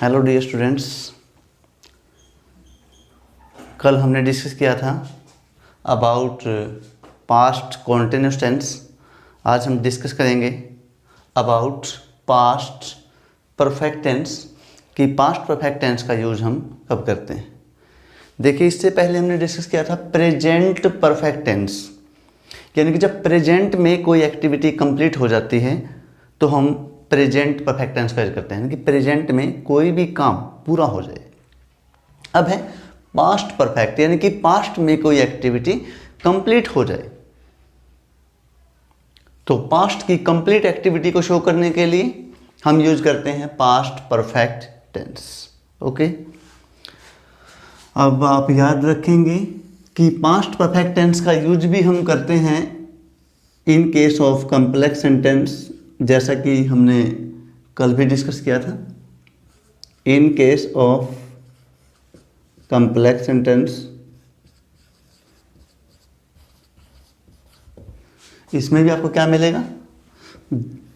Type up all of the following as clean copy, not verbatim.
Hello dear students, कल हमने discuss किया था अबाउट पास्ट कॉन्टिन्यूस टेंस। आज हम डिस्कस करेंगे अबाउट पास्ट परफेक्ट टेंस कि पास्ट परफेक्ट टेंस का यूज हम कब करते हैं। देखिए, इससे पहले हमने डिस्कस किया था प्रेजेंट परफेक्ट टेंस, यानी कि जब प्रेजेंट में कोई एक्टिविटी कंप्लीट हो जाती है तो हम प्रेजेंट परफेक्ट टेंस का यूज करते हैं, कि प्रेजेंट में कोई भी काम पूरा हो जाए। अब है पास्ट परफेक्ट, यानी कि पास्ट में कोई एक्टिविटी कंप्लीट हो जाए। तो पास्ट की कंप्लीट एक्टिविटी को शो करने के लिए हम यूज करते हैं पास्ट परफेक्ट टेंस। ओके, अब आप याद रखेंगे कि पास्ट परफेक्ट टेंस का यूज भी हम करते हैं इन केस ऑफ कॉम्प्लेक्स सेंटेंस, जैसा कि हमने कल भी डिस्कस किया था। इन केस ऑफ कॉम्प्लेक्स सेंटेंस, इसमें भी आपको क्या मिलेगा,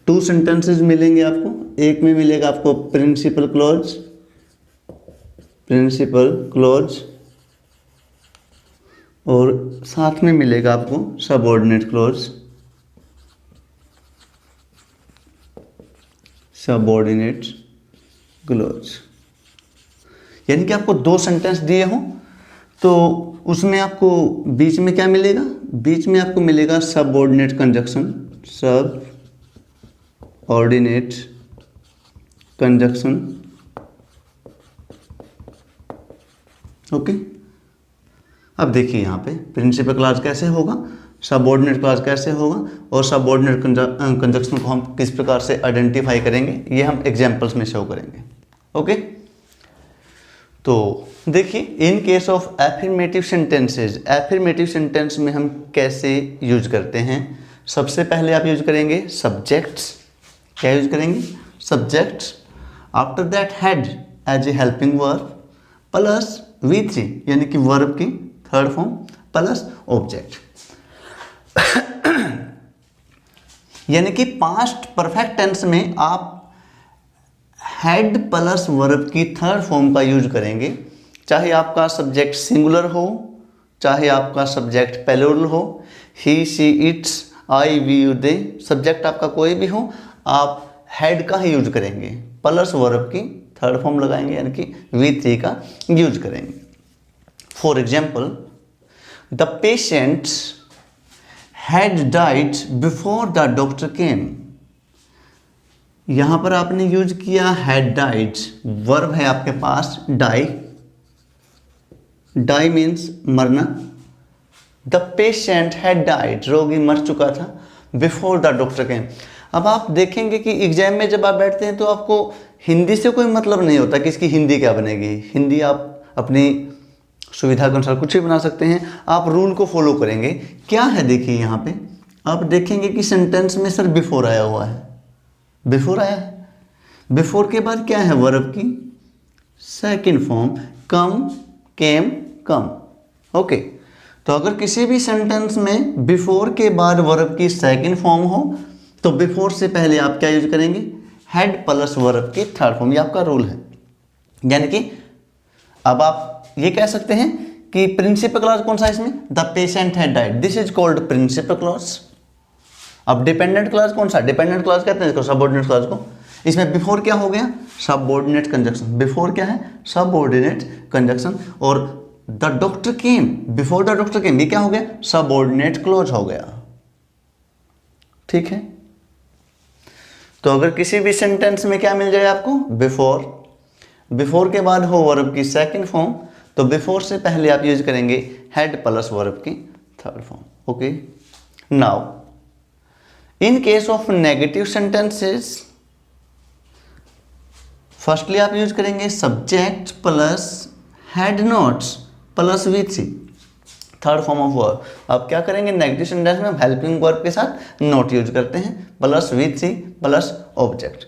2 सेंटेंसेस मिलेंगे आपको। एक में मिलेगा आपको प्रिंसिपल क्लॉज और साथ में मिलेगा आपको सबऑर्डिनेट क्लॉज। यानी कि आपको 2 सेंटेंस दिए हों तो उसमें आपको बीच में क्या मिलेगा, बीच में आपको मिलेगा सबऑर्डिनेट कंजक्शन। ओके, अब देखिए यहाँ पे प्रिंसिपल क्लॉज कैसे होगा, सबऑर्डिनेट क्लॉज कैसे होगा और सबऑर्डिनेट कंजक्शन को हम किस प्रकार से आइडेंटिफाई करेंगे, ये हम एग्जांपल्स में शो करेंगे। ओके, तो देखिए इन केस ऑफ एफर्मेटिव सेंटेंस में हम कैसे यूज करते हैं। सबसे पहले आप यूज करेंगे सब्जेक्ट्स। क्या यूज करेंगे, subjects. After that had as a helping verb plus V3, यानी कि वर्ब की थर्ड फॉर्म प्लस ऑब्जेक्ट। यानी कि पास्ट परफेक्ट टेंस में आप हैड प्लस वर्ब की थर्ड फॉर्म का यूज करेंगे, चाहे आपका सब्जेक्ट सिंगुलर हो, चाहे आपका सब्जेक्ट प्लूरल हो, he she its I we you they, subject आपका कोई भी हो, आप हैड का ही यूज करेंगे, प्लस वर्ब की थर्ड फॉर्म लगाएंगे, यानी कि V3 का यूज करेंगे। For example, the patient had died before the doctor came. यहां पर आपने यूज किया हैड डाइड, वर्ब है आपके पास डाई मीन्स मरना। द पेशेंट हैड डाइड, रोगी मर चुका था, बिफोर द डॉक्टर केम। अब आप देखेंगे कि एग्जाम में जब आप बैठते हैं तो आपको हिंदी से कोई मतलब नहीं होता कि इसकी हिंदी क्या बनेगी। हिंदी आप अपनी सुविधा के अनुसार कुछ भी बना सकते हैं, आप रूल को फॉलो करेंगे। क्या है, देखिए यहाँ पे आप देखेंगे कि सेंटेंस में सर बिफोर आया हुआ है, बिफोर आया है, बिफोर के बाद क्या है, वर्ब की सेकंड फॉर्म कम, केम, कम। ओके, तो अगर किसी भी सेंटेंस में बिफोर के बाद वर्ब की सेकंड फॉर्म हो तो बिफोर से पहले आप क्या यूज करेंगे, हैड प्लस वर्ब की थर्ड फॉर्म। ये आपका रूल है। यानी कि अब आप ये कह सकते हैं कि प्रिंसिपल क्लॉज कौन सा है इसमें, the patient had died, this is called principal clause. अब डिपेंडेंट क्लॉज कौन सा, डिपेंडेंट क्लॉज कहते हैं इसको, सबऑर्डिनेट क्लॉज को। इसमें बिफोर क्या हो गया, सबऑर्डिनेट कंजक्शन। बिफोर क्या है, सबऑर्डिनेट कंजक्शन। और the doctor came, before the doctor केम, ये क्या हो गया, सबऑर्डिनेट क्लॉज हो गया। ठीक है, तो अगर किसी भी सेंटेंस में क्या मिल जाए आपको, बिफोर के बाद हो वर्ब की सेकंड फॉर्म, तो बिफोर से पहले आप यूज करेंगे हैड प्लस वर्ब की third form. Okay, now in case of negative sentences, firstly आप यूज करेंगे subject plus had nots plus V3 third form of verb. अब क्या करेंगे, नेगेटिव सेंटेंस में हम हेल्पिंग वर्ब के साथ नॉट यूज करते हैं, plus V3 plus object.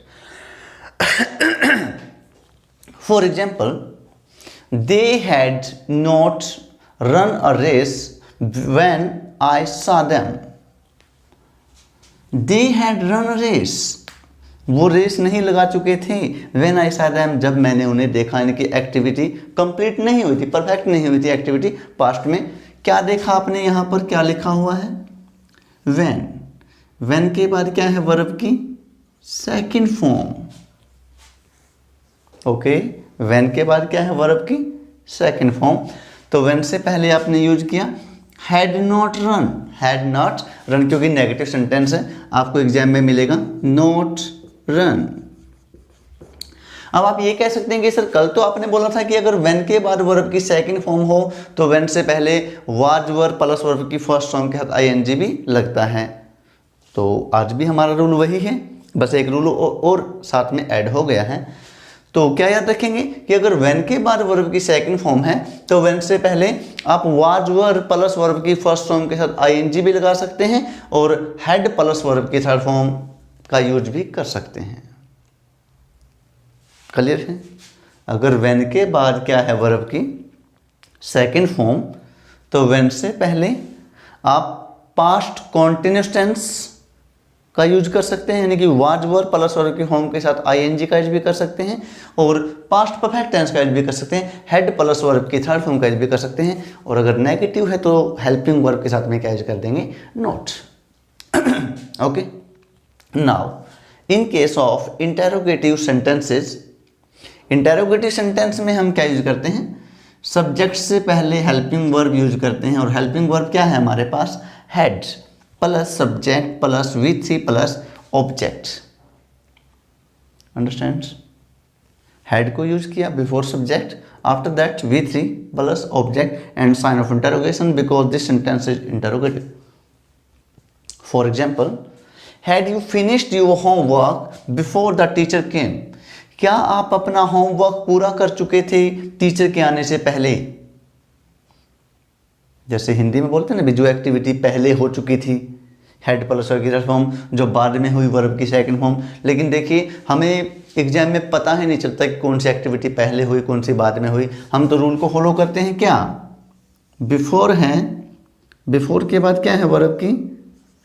For example, they had not run a race when I saw them. They had run a race वो रेस नहीं लगा चुके थे व्हेन आई सॉ देम, जब मैंने उन्हें देखा, यानी कि एक्टिविटी कंप्लीट नहीं हुई थी, परफेक्ट नहीं हुई थी एक्टिविटी पास्ट में। क्या देखा आपने, यहाँ पर क्या लिखा हुआ है, व्हेन। व्हेन के बाद क्या है, वर्ब की सेकंड फॉर्म। ओके, व्हेन के बाद क्या है, वर्ब की सेकंड फॉर्म। तो व्हेन से पहले आपने यूज किया had not run, had not run क्योंकि नेगेटिव सेंटेंस है, आपको एग्जाम में मिलेगा नॉट रन। अब आप ये कह सकते हैं कि सर कल तो आपने बोला था कि अगर व्हेन के बाद वर्ब की सेकंड फॉर्म हो तो व्हेन से पहले वाज वर्ब प्लस वर्ब की फर्स्ट फॉर्म के साथ आईएनजी भी लगता है। तो आज भी हमारा रूल वही है, बस एक रूल और साथ में ऐड हो गया है। तो क्या याद रखेंगे कि अगर व्हेन के बाद वर्ब की सेकंड फॉर्म है तो व्हेन से पहले आप वाज वर्ब प्लस वर्ब की फर्स्ट फॉर्म के साथ आईएनजी भी लगा सकते हैं और हैड प्लस वर्ब की थर्ड फॉर्म का यूज भी कर सकते हैं। क्लियर है? अगर व्हेन के बाद क्या है, वर्ब की सेकंड फॉर्म, तो व्हेन से पहले आप पास्ट कॉन्टिन्यूअस टेंस का यूज कर सकते हैं, यानी कि वाज वर्ब प्लस वर्ब की फॉर्म के साथ आईएनजी का यूज भी कर सकते हैं और पास्ट परफेक्ट टेंस का यूज भी कर सकते हैं, हेड प्लस वर्ब की थर्ड फॉर्म का यूज भी कर सकते हैं। और अगर नेगेटिव है तो हेल्पिंग वर्ब के साथ में क्या यूज कर देंगे, not. Okay, now in case of interrogative sentences, interrogative sentence में हम क्या यूज करते हैं, सब्जेक्ट से पहले हेल्पिंग वर्ब यूज करते हैं। और हेल्पिंग वर्ब क्या है हमारे पास, had plus subject plus V3 plus object. Understands? Had को यूज किया before subject, after that V3 plus object and sign of interrogation because this sentence is interrogative. For example, had you finished your homework before the teacher came, क्या आप अपना homework पूरा कर चुके थे teacher के आने से पहले। जैसे हिंदी में बोलते हैं ना, जो एक्टिविटी पहले हो चुकी थी, हेड प्लस वर्ब की थर्ड फॉर्म, जो बाद में हुई वर्ब की सेकंड फॉर्म। लेकिन देखिए हमें एग्जाम में पता ही नहीं चलता कि कौन सी एक्टिविटी पहले हुई कौन सी बाद में हुई, हम तो रूल को फॉलो करते हैं। क्या बिफोर है, बिफोर के बाद क्या है, वर्ब की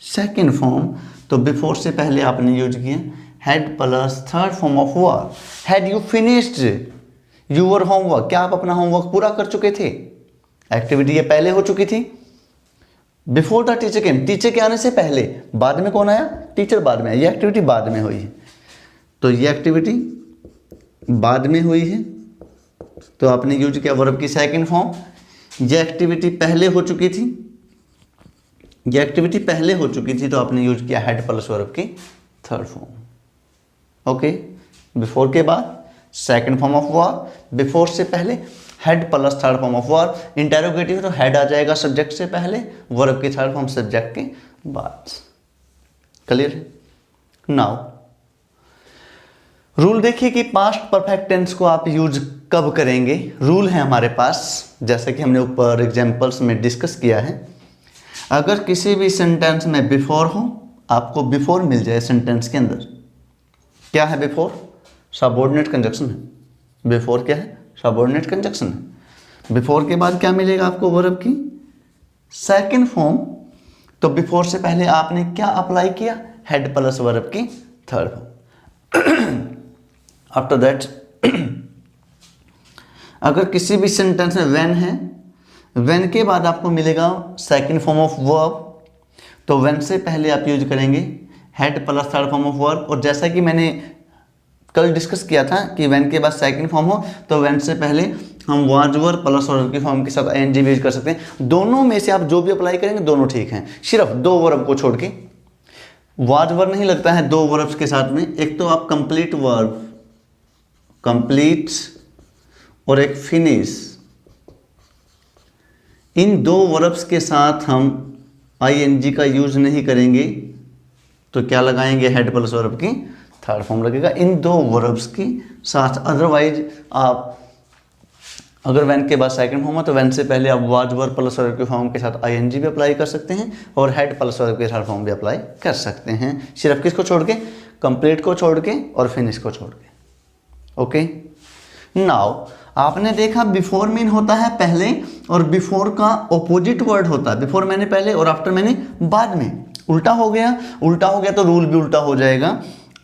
सेकंड फॉर्म, तो बिफोर से पहले आपने यूज किया had plus third form of verb. Had you finished your homework, क्या आप अपना होमवर्क पूरा कर चुके थे, एक्टिविटी ये पहले हो चुकी थी। Before the teacher came, teacher के आने से पहले, बाद में कौन आया, टीचर बाद में आया, ये एक्टिविटी बाद में हुई है, तो ये एक्टिविटी बाद में हुई है तो आपने यूज किया वर्ब की सेकंड फॉर्म। ये एक्टिविटी पहले हो चुकी थी, ये एक्टिविटी पहले हो चुकी थी तो आपने यूज किया हेड प्लस वर्ब की थर्ड फॉर्म। ओके, बिफोर के बाद second form of verb, before से पहले head plus third form of verb. Interrogative तो हेड आ जाएगा सब्जेक्ट से पहले, वर्ब की थर्ड फॉर्म सब्जेक्ट के बाद। क्लियर है? नाउ रूल देखिए कि पास्ट परफेक्ट टेंस को आप यूज कब करेंगे। रूल है हमारे पास, जैसे कि हमने ऊपर एग्जांपल्स में डिस्कस किया है। अगर किसी भी सेंटेंस में बिफोर हो, आपको बिफोर मिल जाए सेंटेंस के अंदर, क्या है बिफोर, सबऑर्डिनेट कंजक्शन है। बिफोर क्या है, सबऑर्डिनेट कंजक्शन है। बिफोर के बाद क्या मिलेगा आपको, वर्ब की सेकंड फॉर्म, तो बिफोर से पहले आपने क्या अप्लाई किया, हेड प्लस वर्ब की थर्ड फॉर्म। आफ्टर दैट अगर किसी भी सेंटेंस में व्हेन है, व्हेन के बाद आपको मिलेगा सेकंड फॉर्म ऑफ वर्ब, तो व्हेन से पहले आप यूज करेंगे head plus third form of verb. और जैसा कि मैंने कल डिस्कस किया था कि व्हेन के बाद सेकंड फॉर्म हो तो व्हेन से पहले हम वाज वर्ब प्लस वर्ब की फॉर्म के साथ आईएनजी यूज कर सकते हैं। दोनों में से आप जो भी अप्लाई करेंगे दोनों ठीक हैं, सिर्फ दो वर्ब को छोड़ के। वाज वर्ब नहीं लगता है दो वर्ब्स के साथ में, एक तो आप कंप्लीट वर्ब, कंप्लीट, और एक फिनिश, इन दो वर्ब्स के साथ हम आईएनजी का यूज नहीं करेंगे तो क्या लगाएंगे, हेड प्लस वर्ब की थर्ड फॉर्म लगेगा इन दो वर्ब्स के साथ। अदरवाइज आप अगर व्हेन के बाद सेकंड फॉर्म है तो व्हेन से पहले आप वाज वर्ब प्लस वर्ब के फॉर्म के साथ आईएनजी भी अप्लाई कर सकते हैं और हेड प्लस वर्ब के थर्ड फॉर्म भी अप्लाई कर सकते हैं, सिर्फ किसको छोड़ के, कंप्लीट को छोड़ के और फिनिश को छोड़ के। ओके, नाउ आपने देखा बिफोर मीन होता है पहले और बिफोर का ऑपोजिट वर्ड होता है। बिफोर मैंने पहले और आफ्टर मैंने बाद में, उल्टा हो गया तो रूल भी उल्टा हो जाएगा।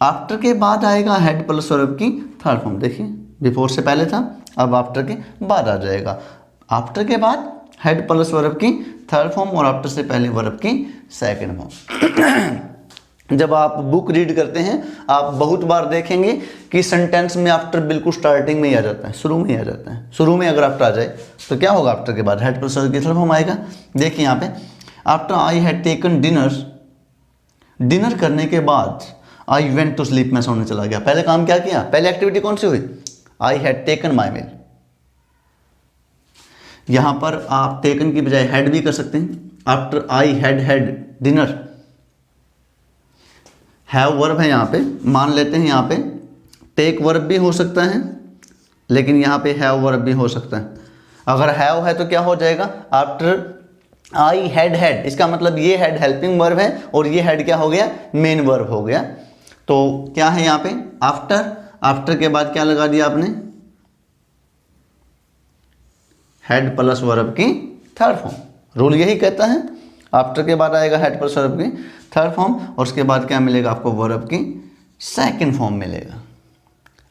आफ्टर के बाद आएगा हेड प्लस वर्ब की थर्ड फॉर्म। देखिए बिफोर से पहले था, अब आफ्टर के बाद आ जाएगा। आफ्टर के बाद हेड प्लस वर्ब की थर्ड फॉर्म और आफ्टर से पहले वर्ब की सेकंड फॉर्म। जब आप बुक रीड करते हैं आप बहुत बार देखेंगे कि सेंटेंस में आफ्टर बिल्कुल स्टार्टिंग में ही आ जाता है, शुरू में ही आ जाता है। शुरू में अगर आफ्टर आ जाए तो क्या होगा, आफ्टर के बाद हेड प्लस वर्ब की थर्ड फॉर्म आएगा। देखिए यहाँ पे after I had taken dinner, dinner करने के बाद आई वेंट टू स्लीप, मैं सोने चला गया। पहले काम क्या किया, पहले एक्टिविटी कौन सी हुई, आई हैड टेकन माई मील। यहां पर आप टेकन की बजाय हैड भी कर सकते हैं। After I had dinner, have verb है यहां पे, मान लेते हैं यहां पे टेक वर्ब भी हो सकता है, लेकिन यहां पे हैव वर्ब भी हो सकता है। अगर हैव है तो क्या हो जाएगा, आफ्टर आई हैड, इसका मतलब ये हैड हेल्पिंग वर्ब है और ये हैड क्या हो गया, मेन वर्ब हो गया। तो क्या है यहाँ पे आफ्टर, आफ्टर के बाद क्या लगा दिया आपने, हेड प्लस वर्ब की थर्ड फॉर्म। रूल यही कहता है, आफ्टर के बाद आएगा हेड प्लस वर्ब की थर्ड फॉर्म और उसके बाद क्या मिलेगा आपको, वर्ब की सेकंड फॉर्म मिलेगा।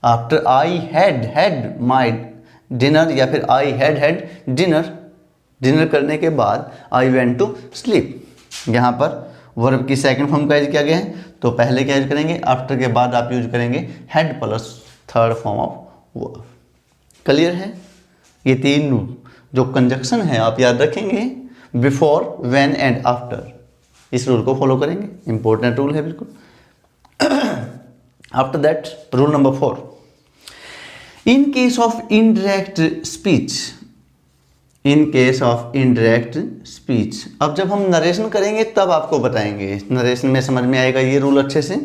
After I had my dinner या फिर आई हैड डिनर, डिनर करने के बाद आई वेंट टू स्लीप। यहाँ पर वर्ब की सेकंड फॉर्म का यूज किया गया है, तो पहले क्या यूज करेंगे, आफ्टर के बाद आप यूज करेंगे head plus third form of verb. Clear है, ये तीन जो कंजक्शन है आप याद रखेंगे, बिफोर, व्हेन एंड आफ्टर, इस रूल को फॉलो करेंगे, इंपॉर्टेंट रूल है बिल्कुल। After that rule number 4, in case of indirect speech, in case of indirect speech. अब जब हम नरेशन करेंगे तब आपको बताएंगे, नरेशन में समझ में आएगा ये रूल अच्छे से,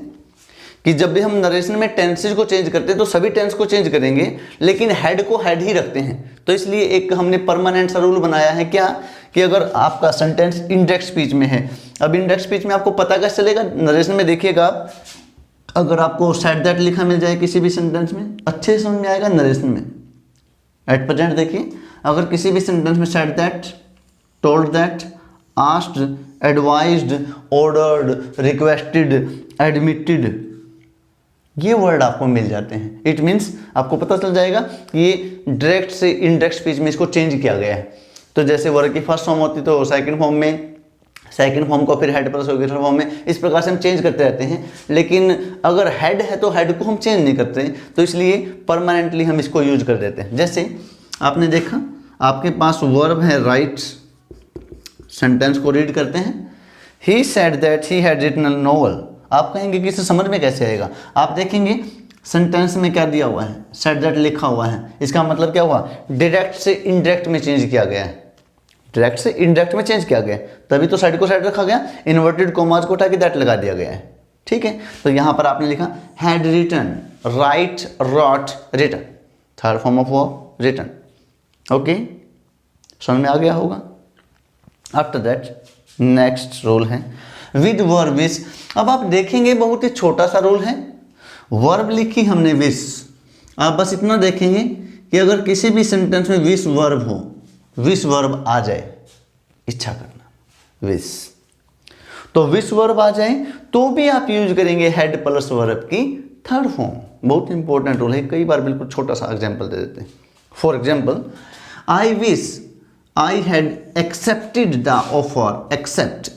कि जब भी हम नरेशन में टेंसेज को चेंज करते हैं तो सभी टेंस को चेंज करेंगे, लेकिन हेड को हेड ही रखते हैं। तो इसलिए एक हमने परमानेंट सा रूल बनाया है, क्या, कि अगर आपका सेंटेंस इनडायरेक्ट स्पीच में है, अब इनडायरेक्ट स्पीच में आपको पता कैसे चलेगा, नरेशन में देखिएगा आप, अगर आपको सेड दैट लिखा मिल जाए किसी भी सेंटेंस में, अच्छे से समझ में आएगा नरेशन में। एट प्रेजेंट देखिए, अगर किसी भी सेंटेंस में said that, told that, asked, advised, ordered, requested, admitted, ये वर्ड आपको मिल जाते हैं, इट मीन्स आपको पता चल जाएगा कि ये डायरेक्ट से इनडायरेक्ट स्पीच में इसको चेंज किया गया है। तो जैसे वर्ड की फर्स्ट फॉर्म होती तो सेकंड फॉर्म में, सेकंड फॉर्म को फिर हेड प्लस होगी थर्ड फॉर्म में, इस प्रकार से हम चेंज करते रहते हैं। लेकिन अगर हेड है तो हेड को हम चेंज नहीं करते, तो इसलिए परमानेंटली हम इसको यूज कर देते हैं। जैसे आपने देखा आपके पास वर्ब है राइट, सेंटेंस को रीड करते हैं, he said that he had written a novel. आप कहेंगे कि इसे समझ में कैसे आएगा, आप देखेंगे सेंटेंस में क्या दिया हुआ है, सेड दैट लिखा हुआ है, इसका मतलब क्या हुआ, डायरेक्ट से इनडायरेक्ट में चेंज किया गया है, डायरेक्ट से इनडायरेक्ट में चेंज किया गया, तभी तो साइड को साइड रखा गया, इन्वर्टेड कोमास को उठा के दैट लगा दिया गया है। ठीक है, तो यहां पर आपने लिखा had written, right, wrote, written, third form of verb written. Okay, समझ में आ गया होगा। आफ्टर दैट नेक्स्ट रूल है विद वर्ब विश। अब आप देखेंगे बहुत ही छोटा सा रूल है, वर्ब लिखी हमने विश, आप बस इतना देखेंगे कि अगर किसी भी सेंटेंस में विश वर्ब हो, विश वर्ब आ जाए, इच्छा करना, विश, तो विश वर्ब आ जाए तो भी आप यूज करेंगे हेड प्लस वर्ब की थर्ड फॉर्म। बहुत इंपॉर्टेंट रूल है, कई बार बिल्कुल छोटा सा एग्जांपल दे देते हैं। For example, I wish I had accepted the offer, accept,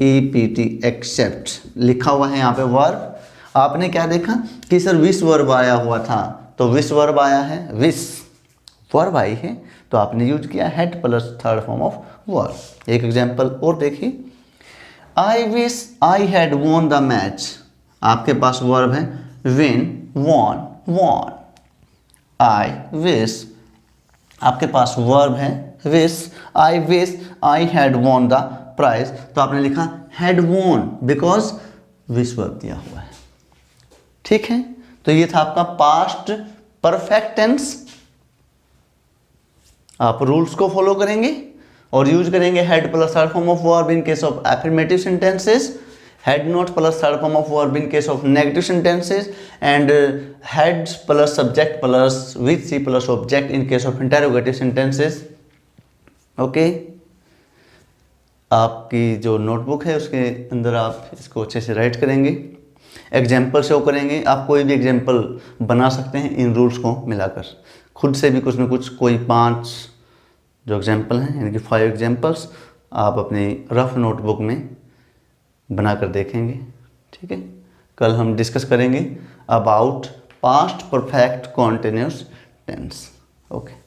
ACCEPT, accept लिखा हुआ है यहाँ पे वर्ब। आपने क्या देखा कि सर विश वर्ब आया हुआ था, तो विश वर्ब आया है, विश वर्ब आई है, तो आपने यूज किया had plus third form of verb. एक एग्जांपल और देखिए, I wish I had won the match, आपके पास वर्ब है win, won, won. I wish, आपके पास वर्ब है wish, I wish I had won the prize, तो आपने लिखा had won because wish verb दिया हुआ है। ठीक है, तो ये था आपका पास्ट परफेक्ट टेंस। आप रूल्स को फॉलो करेंगे और यूज करेंगे head plus third form of verb in case of affirmative sentences, head not plus third form of verb in case of negative sentences, and head plus subject plus with C plus object in case of interrogative sentences. Okay, आपकी जो notebook है उसके अंदर आप इसको अच्छे से right करेंगे। एग्जाम्पल शो करेंगे, आप कोई भी एग्जाम्पल बना सकते हैं इन रूल्स को मिलाकर, खुद से भी कुछ ना कुछ कोई 5 जो एग्जाम्पल हैं, यानी कि 5 एग्जाम्पल्स आप अपनी रफ नोटबुक में बनाकर देखेंगे। ठीक है, कल हम डिस्कस करेंगे about past perfect continuous tense. Okay.